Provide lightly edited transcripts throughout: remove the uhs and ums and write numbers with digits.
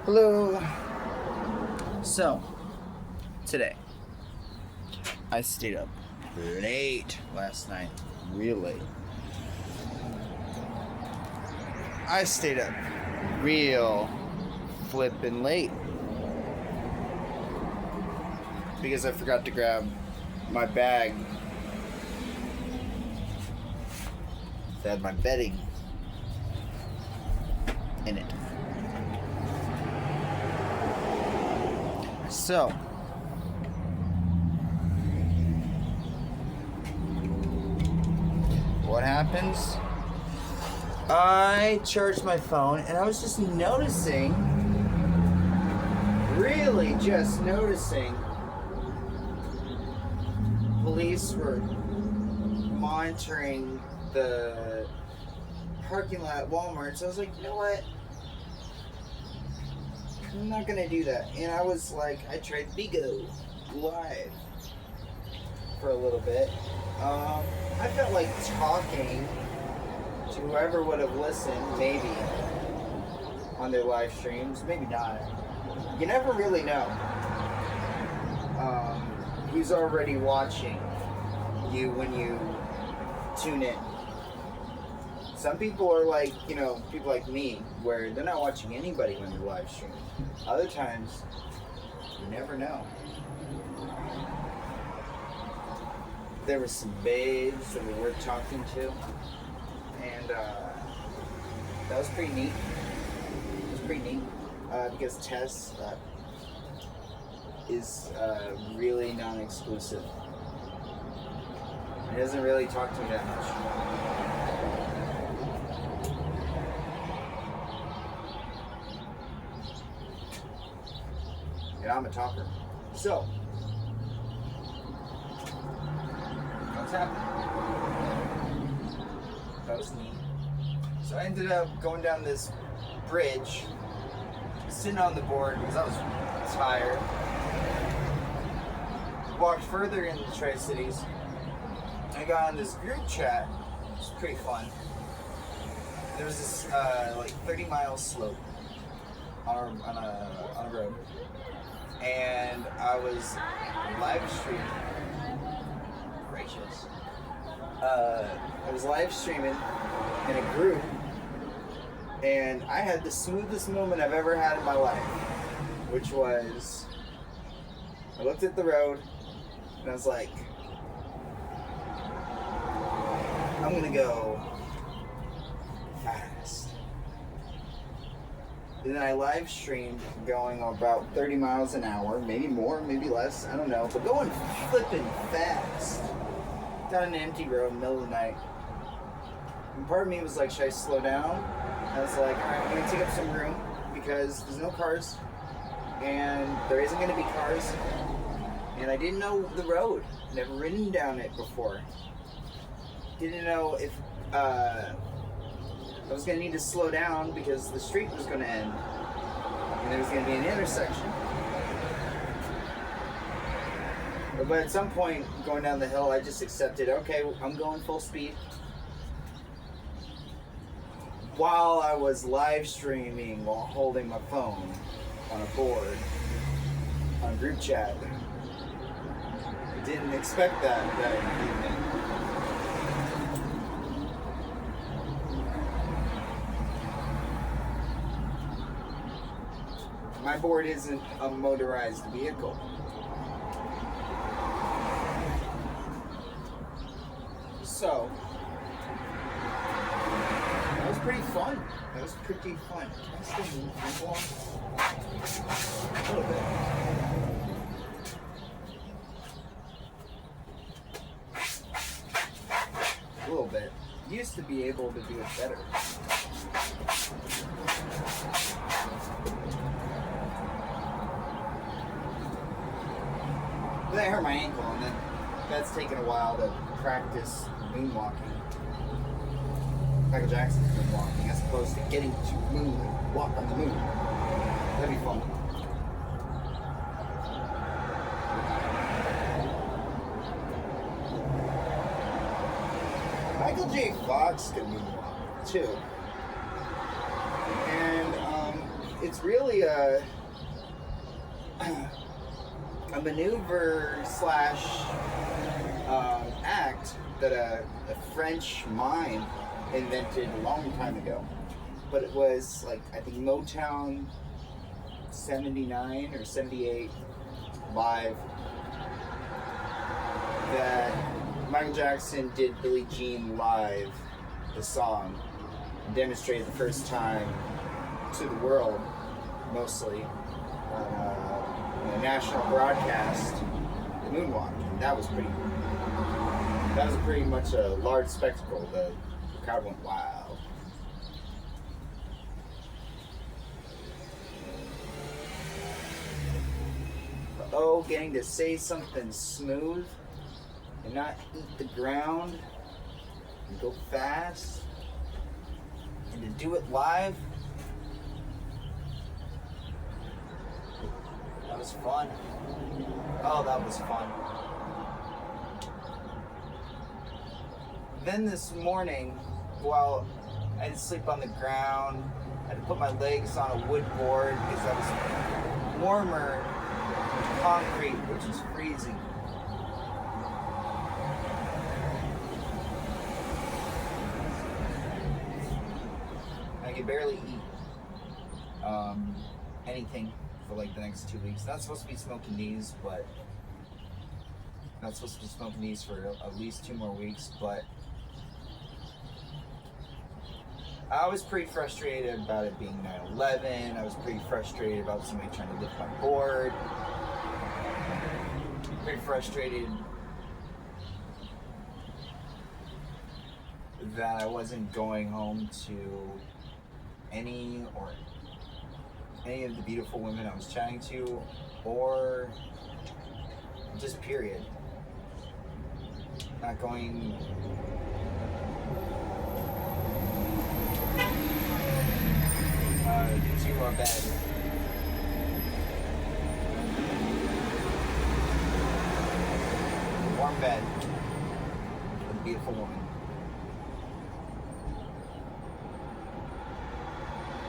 Hello. So, today, I stayed up late last night. Real late. I stayed up real flippin' late. Because I forgot to grab my bag that had my bedding in it. So, what happens? I charged my phone and I was just noticing, really just noticing, police were monitoring the parking lot at Walmart. So I was like, you know what? I'm not gonna do that. And I was like, I tried Bigo live for a little bit. I felt like talking to whoever would have listened, maybe on their live streams, maybe not. You never really know who's already watching you when you tune in. Some people are like, people like me, where they're not watching anybody when they're live streaming. Other times, you never know. There were some babes that were worth talking to, and that was pretty neat. It was pretty neat, because Tess is really non-exclusive. He doesn't really talk to me that much. And I'm a talker. So, what's happening? That was neat. So I ended up going down this bridge, sitting on the board because I was tired. Walked further into the Tri-Cities. I got on this group chat, which was pretty fun. There was this 30-mile slope on a road. And I was live streaming. Gracious. I was live streaming in a group, and I had the smoothest moment I've ever had in my life, which was I looked at the road and I was like, I'm gonna go fast. And then I live streamed going about 30 miles an hour, maybe more, maybe less, I don't know, but going flipping fast down an empty road in the middle of the night. And part of me was like, should I slow down? I was like, alright, I'm gonna take up some room because there's no cars and there isn't gonna be cars. And I didn't know the road, never ridden down it before. Didn't know if I was going to need to slow down because the street was going to end and there was going to be an intersection. But at some point, going down the hill, I just accepted, okay, I'm going full speed. While I was live streaming while holding my phone on a board on group chat. I didn't expect that evening. My board isn't a motorized vehicle. So, that was pretty fun. That was pretty fun. Can I still move along? A little bit. A little bit. Used to be able to do it better. But I hurt my ankle, and then that's taken a while to practice moonwalking. Michael Jackson's moonwalking, as opposed to getting to moon and walk on the moon. That'd be fun. Michael J. Fox can moonwalk too. And it's really a maneuver slash act that a French mime invented a long time ago. But it was like, I think Motown 79 or 78 live, that Michael Jackson did Billie Jean live, the song, and demonstrated the first time to the world, mostly, on a national broadcast, the moonwalk. And that was pretty much a large spectacle. The crowd went wild. Oh, getting to say something smooth and not eat the ground and go fast and to do it live. That was fun. Oh, that was fun. Then this morning, while I had to sleep on the ground, I had to put my legs on a wood board because that was warmer than concrete, which is freezing. I could barely eat anything for like the next 2 weeks. Not supposed to be smoking these, but not supposed to be smoking these for at least 2 more weeks, but I was pretty frustrated about it being 9/11. I was pretty frustrated about somebody trying to lift my board. Pretty frustrated that I wasn't going home to any of the beautiful women I was chatting to, or just period. Not going to our bed. Warm bed with a beautiful woman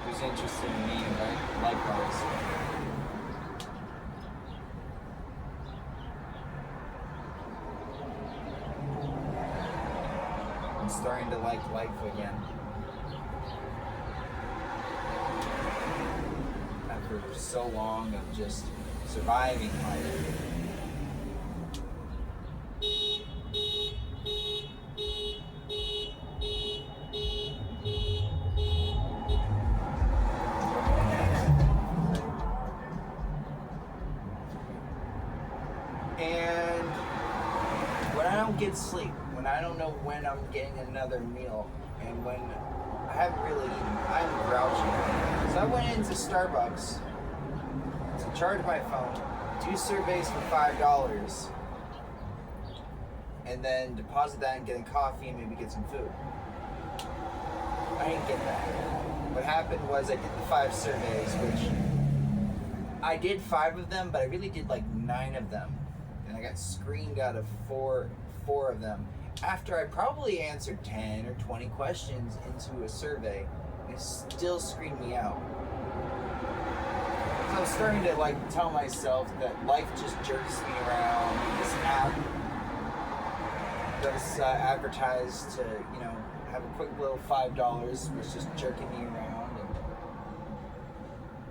who's interested in me, right? Likewise. I'm starting to like life again. After so long of just surviving life. And when I don't get sleep, when I don't know when I'm getting another meal, and when I haven't really eaten, I'm grouchy. So I went into Starbucks to charge my phone, 2 surveys for $5, and then deposit that and get a coffee and maybe get some food. I didn't get that. What happened was I did the 5 surveys, which I did 5 of them, but I really did like 9 of them. And I got screened out of four of them after I probably answered 10 or 20 questions into a survey, and it still screened me out. So I'm starting to like tell myself that life just jerks me around. This app that was advertised to, have a quick little $5 was just jerking me around, and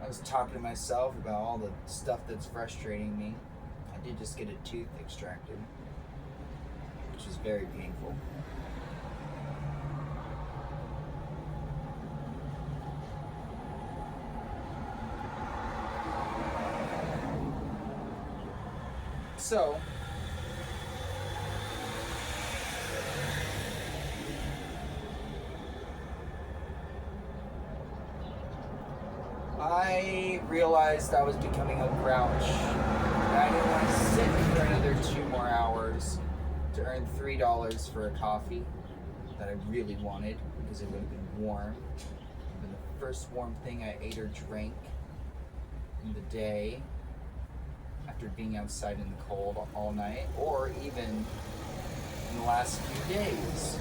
I was talking to myself about all the stuff that's frustrating me. I did just get a tooth extracted, which was very painful. So, I realized I was becoming a grouch. I didn't want to sit for another 2 more hours to earn $3 for a coffee that I really wanted, because it would have been warm. It would have been the first warm thing I ate or drank in the day after being outside in the cold all night, or even in the last few days.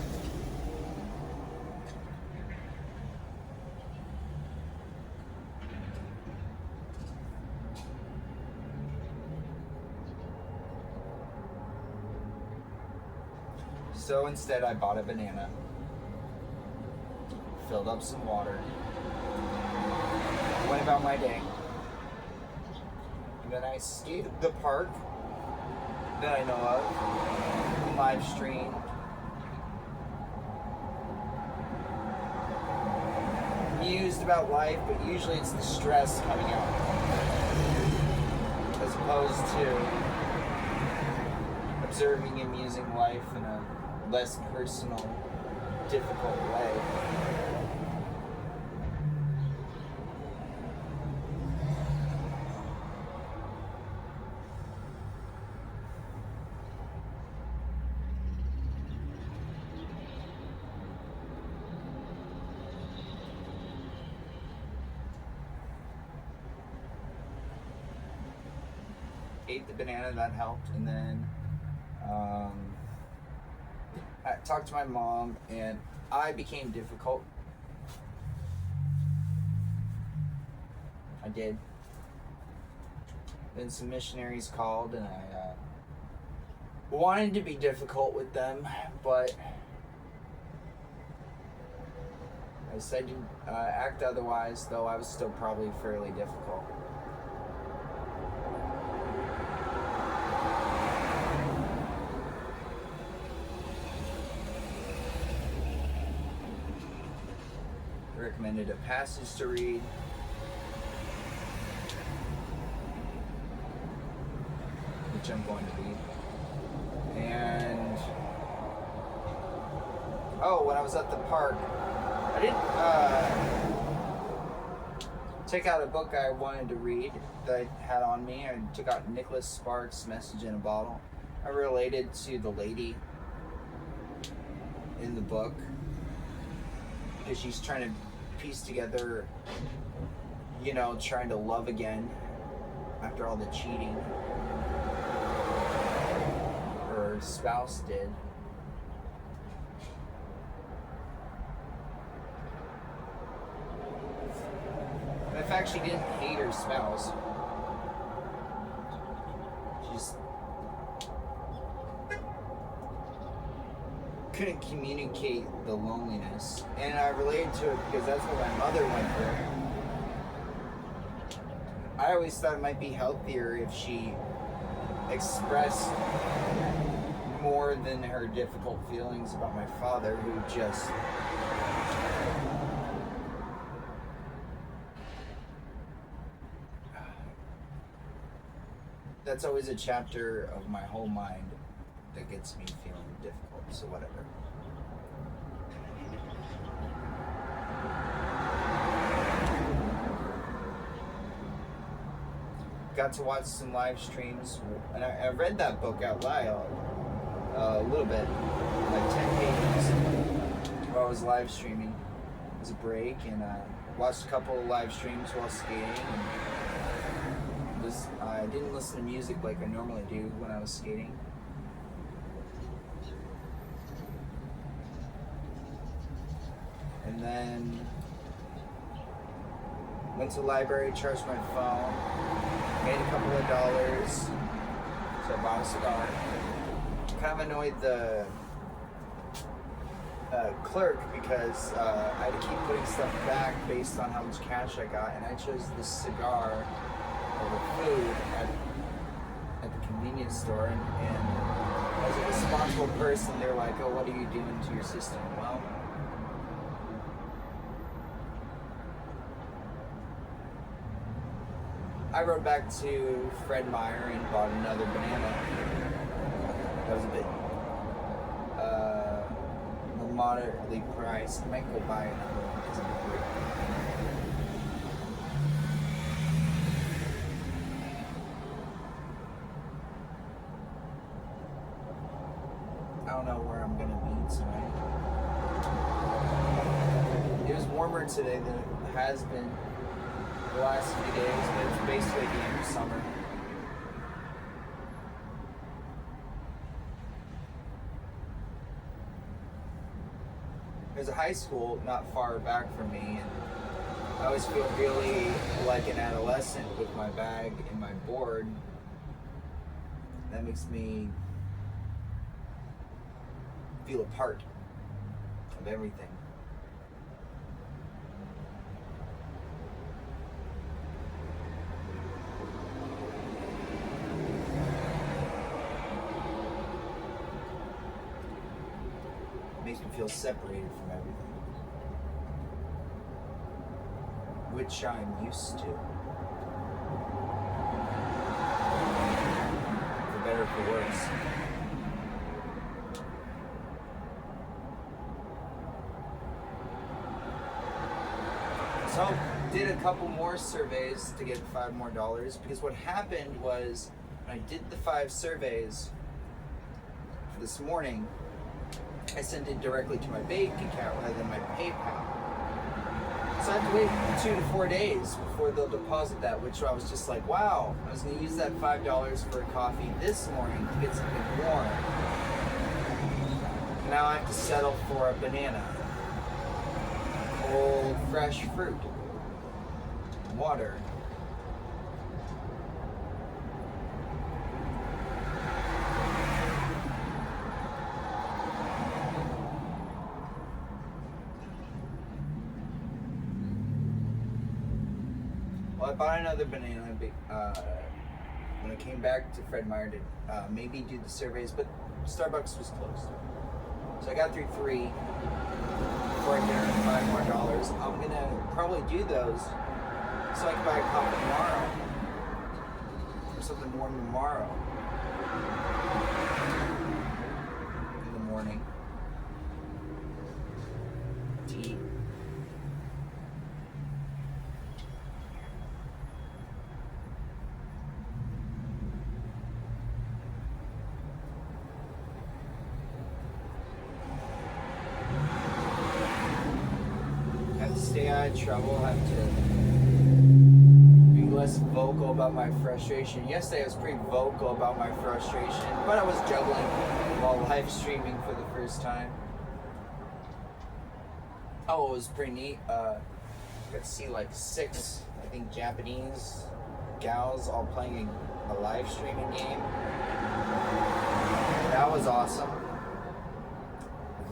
So instead I bought a banana, filled up some water, went about my day. And then I skated the park that I know of, and live streamed. Mused about life, but usually it's the stress coming out, as opposed to observing and musing life in a less personal, difficult way. Ate the banana, that helped, and then I talked to my mom, and I became difficult. I did. Then some missionaries called, and I wanted to be difficult with them, but I decided to act otherwise, though I was still probably fairly difficult. Recommended a passage to read. Which I'm going to read. And when I was at the park, I didn't take out a book I wanted to read that I had on me. I took out Nicholas Sparks' Message in a Bottle. I related to the lady in the book because she's trying to piece together, trying to love again after all the cheating her spouse did. And in fact, she didn't hate her spouse. She just couldn't communicate the loneliness, and I related to it because that's what my mother went through. I always thought it might be healthier if she expressed more than her difficult feelings about my father, who just that's always a chapter of my whole mind that gets me feeling difficult, so whatever. Got to watch some live streams, and I read that book out loud a little bit, like 10 pages, while I was live streaming. It was a break, and watched a couple of live streams while skating. And I didn't listen to music like I normally do when I was skating. And then went to the library, charged my phone, made a couple of dollars, so I bought a cigar. Kind of annoyed the clerk because I had to keep putting stuff back based on how much cash I got, and I chose this cigar over food at the convenience store, and as a responsible person, they're like, oh, what are you doing to your system? Well, I rode back to Fred Meyer and bought another banana. That was a bit more moderately priced. I might go buy another one because I'm hungry. I don't know where I'm gonna be tonight. It was warmer today than it has been the last few days, but it's basically the end of summer. There's a high school not far back from me, and I always feel really like an adolescent with my bag and my board. That makes me feel a part of everything. It makes me feel separated from everything, which I'm used to. For better or for worse. So did a couple more surveys to get $5 more, because what happened was when I did the 5 surveys this morning, I sent it directly to my bank account rather than my PayPal. So I have to wait 2 to 4 days before they'll deposit that, which I was just like, wow, I was going to use that $5 for a coffee this morning to get something warm. Now I have to settle for a banana, cold, fresh fruit, water. Well, I bought another banana when I came back to Fred Meyer to maybe do the surveys, but Starbucks was closed. So I got through 3 before I can earn $5 more. I'm gonna probably do those so I can buy a coffee tomorrow or something warm tomorrow in the morning to eat. Stay out of trouble, have to be less vocal about my frustration. Yesterday I was pretty vocal about my frustration, but I was juggling while live streaming for the first time. Oh, it was pretty neat. Got to see like 6, I think, Japanese gals all playing a live streaming game. That was awesome.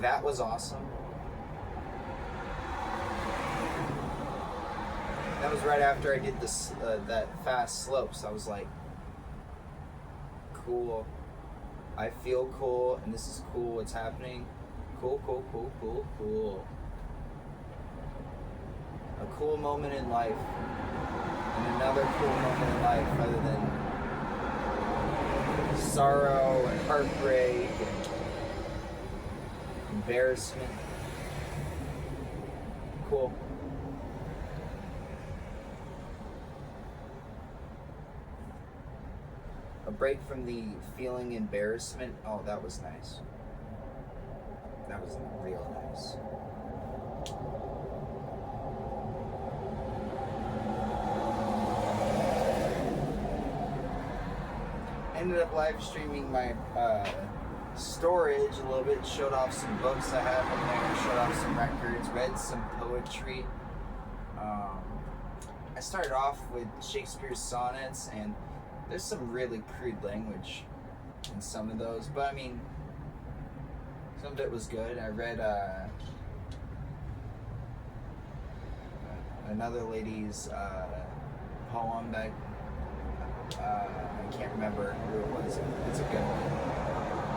That was awesome. That was right after I did this that fast slopes. I was like, cool. I feel cool, and this is cool. What's happening? Cool, cool, cool, cool, cool. A cool moment in life, and another cool moment in life, other than sorrow and heartbreak and embarrassment. Cool. A break from the feeling embarrassment. Oh, that was nice. That was real nice. Ended up live streaming my storage a little bit. Showed off some books I have in there. Showed off some records. Read some poetry. I started off with Shakespeare's sonnets, and there's some really crude language in some of those, but I mean, some of it was good. I read another lady's poem that I can't remember who it was. It's a good one.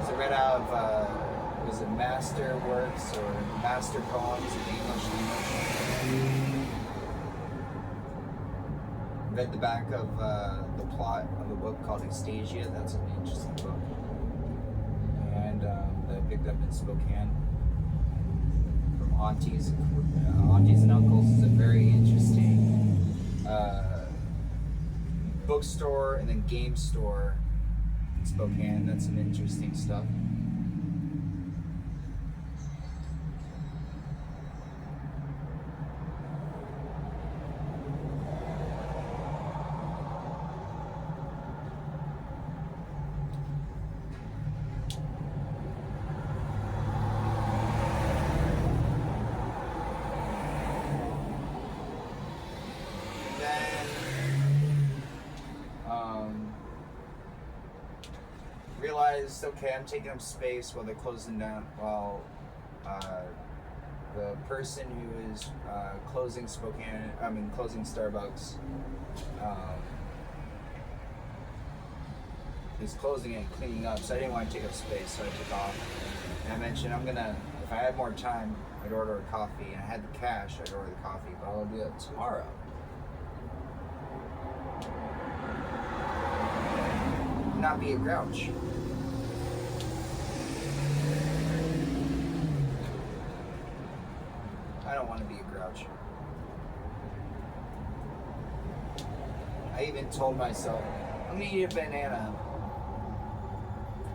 So I read out of was it Master Works or Master Poems in English? Read the back of the plot of a book called Extasia. That's an interesting book, and that I picked up in Spokane from aunties and uncles. Is a very interesting bookstore and then game store in Spokane. That's some interesting stuff. realized, okay, I'm taking up space while they're closing down, while the person who is closing Starbucks is closing it and cleaning up, so I didn't want to take up space, so I took off. And I mentioned if I had more time, I'd order a coffee, and I had the cash, I'd order the coffee, but I'll do it tomorrow. Not be a grouch. I don't want to be a grouch. I even told myself, I'm gonna eat a banana,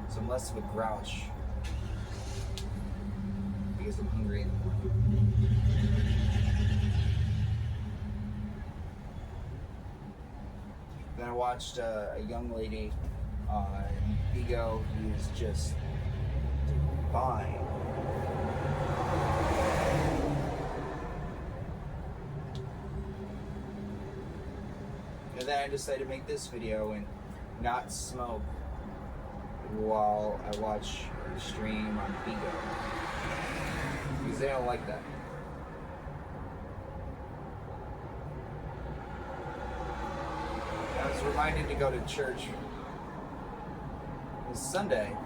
so I'm less of a grouch because I'm hungry in the morning. Then I watched a young lady on Bigo who's just divine. And then I decided to make this video and not smoke while I watch or stream on Bigo, because they don't like that. I was reminded to go to church this Sunday.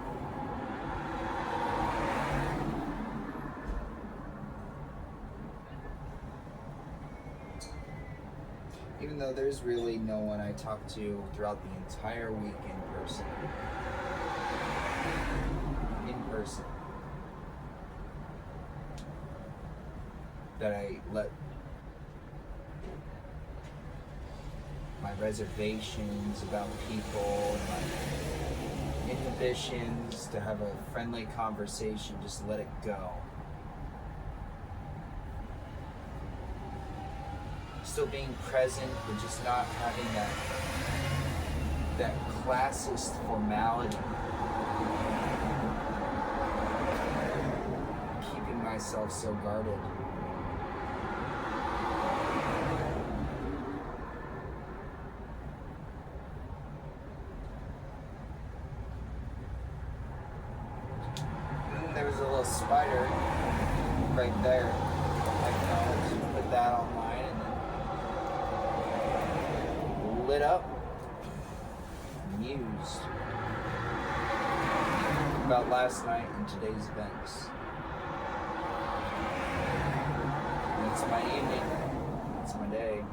Even though there's really no one I talk to throughout the entire week in person. That I let my reservations about people and my inhibitions to have a friendly conversation, just let it go. Still being present, but just not having that classist formality. Keeping myself so guarded. And there was a little spider right there. I just put that online and then lit up, mused about last night and today's events. And it's my evening. It's my day.